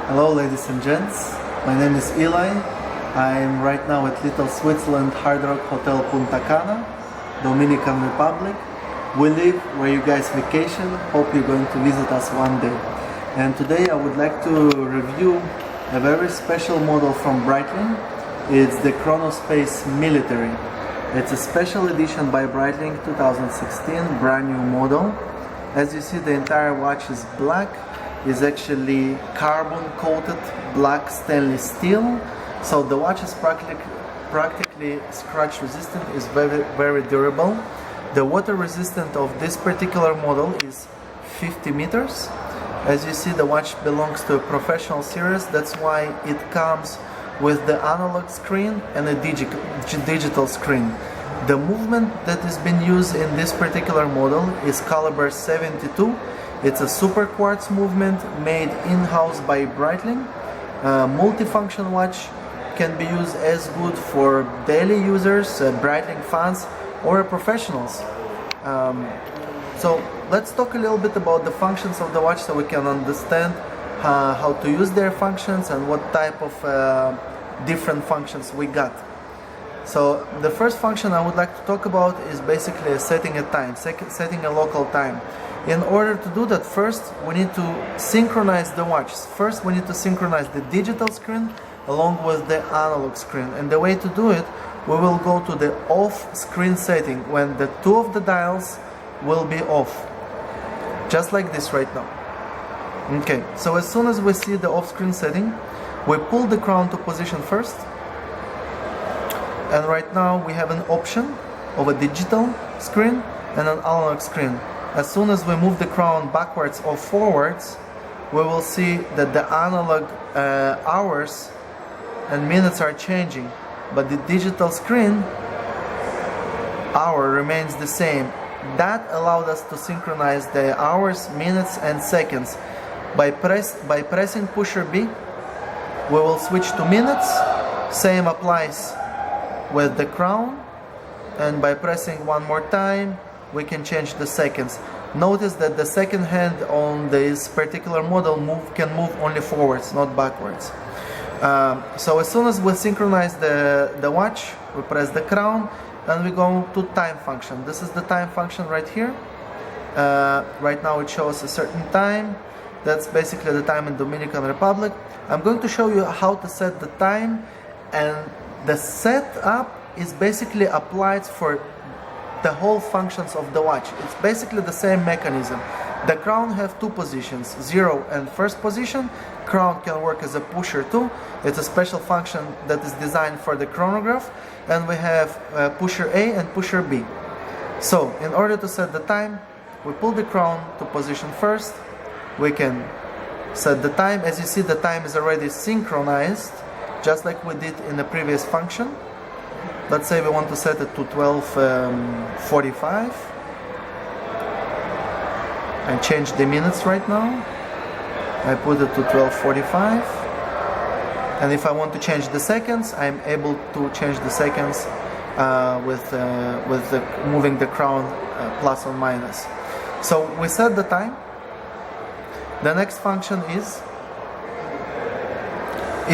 Hello ladies and gents, my name is Eli. I'm right now at Little Switzerland Hard Rock Hotel Punta Cana, Dominican Republic. We live where you guys vacation, hope you're going to visit us one day. And today I would like to review a very special model from Breitling. It's the Chronospace Military. It's a special edition by Breitling 2016, brand new model. As you see, the entire watch is black. Is actually carbon coated black stainless steel, so the watch is practically scratch resistant, is very durable. The water resistant of this particular model is 50 meters. As you see, the watch belongs to a professional series, that's why it comes with the analog screen and a digital screen. The movement that has been used in this particular model is caliber 72. It's a super-quartz movement made in-house by Breitling. Multifunction watch can be used as good for daily users, Breitling fans, or professionals. So let's talk a little bit about the functions of the watch so we can understand how to use their functions and what type of different functions we got. So the first function I would like to talk about is basically setting a time, setting a local time. In order to do that, first we need to synchronize the watch. First we need to synchronize the digital screen along with the analog screen. And the way to do it, we will go to the off screen setting when the two of the dials will be off. Just like this right now. Okay, so as soon as we see the off screen setting, we pull the crown to position first. And right now we have an option of a digital screen and an analog screen. As soon as we move the crown backwards or forwards, we will see that the analog hours and minutes are changing, but the digital screen hour remains the same. That allowed us to synchronize the hours, minutes and seconds. By pressing pusher B, we will switch to minutes. Same applies with the crown, and by pressing one more time we can change the seconds. Notice that the second hand on this particular model can move only forwards, not backwards. So as soon as we synchronize the watch, we press the crown and we go to time function. This is the time function right here. Right now it shows a certain time. That's basically the time in Dominican Republic. I'm going to show you how to set the time, and the setup is basically applied for the whole functions of the watch. It's basically the same mechanism. The crown have two positions, 0 and first position. Crown can work as a pusher too. It's a special function that is designed for the chronograph. And we have pusher A and pusher B. So in order to set the time, we pull the crown to position first. We can set the time. As you see, the time is already synchronized, just like we did in the previous function. Let's say we want to set it to 12:45. I change the minutes right now. I put it to 12:45. And if I want to change the seconds, I'm able to change the seconds with moving the crown plus or minus. So we set the time. The next function is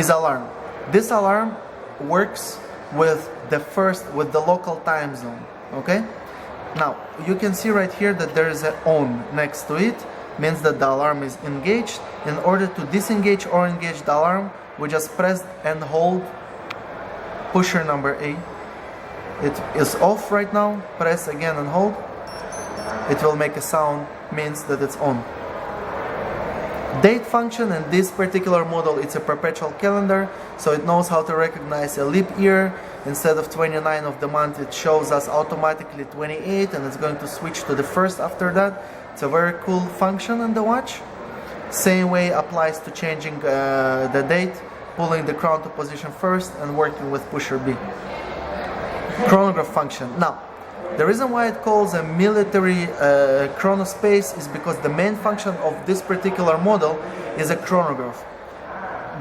alarm. This alarm works with the local time zone. Okay, now you can see right here that there is an on next to it, means that the alarm is engaged. In order to disengage or engage the alarm, we just press and hold pusher number A. It is off right now. Press again and hold. It will make a sound, means that it's on. Date function, in this particular model it's a perpetual calendar, so it knows how to recognize a leap year. Instead of 29 of the month, it shows us automatically 28, and it's going to switch to the first after that. It's a very cool function in the watch. Same way applies to changing the date, pulling the crown to position first and working with pusher B. Chronograph function. Now, the reason why it calls a military chronospace is because the main function of this particular model is a chronograph.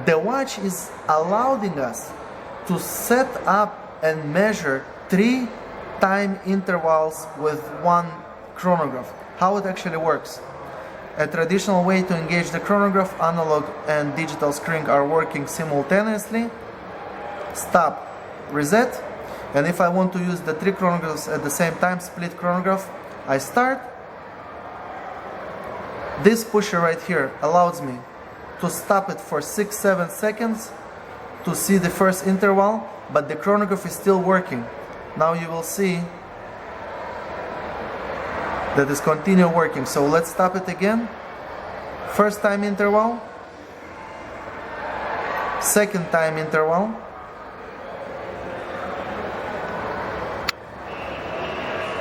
The watch is allowing us to set up and measure 3 time intervals with one chronograph. How it actually works. A traditional way to engage the chronograph, analog and digital screen are working simultaneously. Stop, reset. And if I want to use the 3 chronographs at the same time, split chronograph, I start. This pusher right here allows me to stop it for 6-7 seconds to see the first interval, but the chronograph is still working. Now you will see that it's continue working. So let's stop it again. First time interval, second time interval,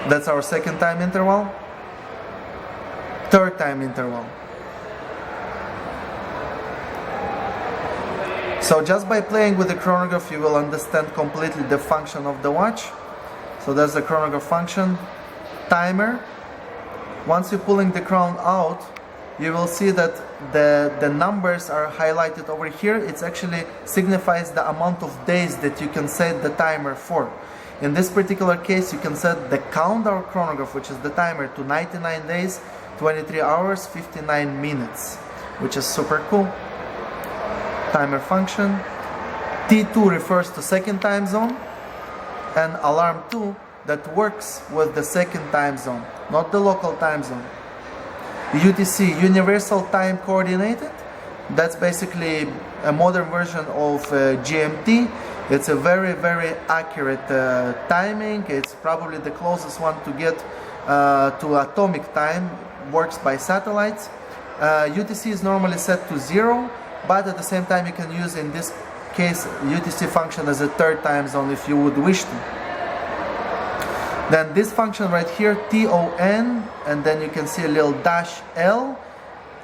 that's our second time interval, third time interval. So just by playing with the chronograph you will understand completely the function of the watch. So that's the chronograph function. Timer. Once you're pulling the crown out, you will see that the numbers are highlighted over here. It actually signifies the amount of days that you can set the timer for. In this particular case, you can set the countdown chronograph, which is the timer, to 99 days, 23 hours, 59 minutes, which is super cool. Timer function. T2 refers to second time zone, and alarm 2 that works with the second time zone, not the local time zone. UTC, Universal Time Coordinated, that's basically a modern version of GMT. It's a very, very accurate timing. It's probably the closest one to get to atomic time, works by satellites. UTC is normally set to 0, but at the same time you can use, in this case, UTC function as a third time zone if you would wish to. Then this function right here, TON, and then you can see a little dash L.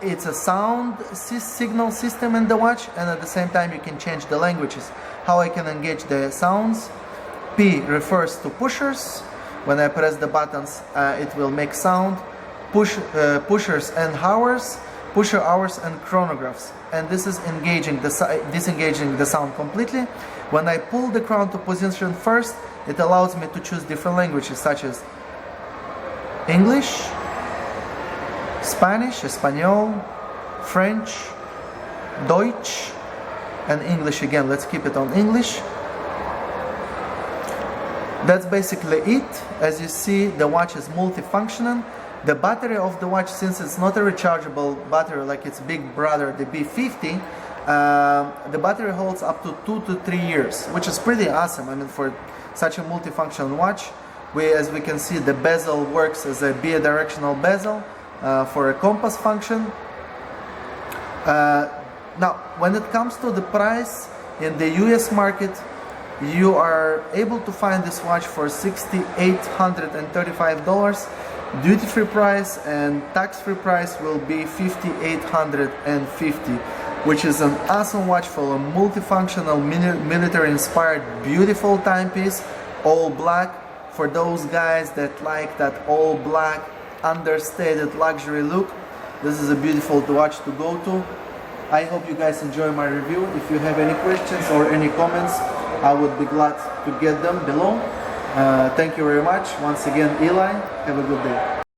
It's a sound signal system in the watch, and at the same time you can change the languages. How I can engage the sounds. P refers to pushers. When I press the buttons, it will make sound. Pushers and hours, pusher hours and chronographs. And this is disengaging the sound completely. When I pull the crown to position first, it allows me to choose different languages such as English, Spanish, Espanol, French, Deutsch, and English again. Let's keep it on English. That's basically it. As you see, the watch is multifunctional. The battery of the watch, since it's not a rechargeable battery like its big brother, the B50, the battery holds up to 2 to 3 years, which is pretty awesome. I mean, for such a multifunction watch, as we can see, the bezel works as a bidirectional bezel for a compass function. Now, when it comes to the price in the US market, you are able to find this watch for $6,835. Duty-free price and tax-free price will be $5,850, which is an awesome watch for a multifunctional, military-inspired, beautiful timepiece, all black. For those guys that like that all black, understated luxury look, this is a beautiful watch to go to. I hope you guys enjoy my review. If you have any questions or any comments, I would be glad to get them below. Thank you very much. Once again, Eli, have a good day.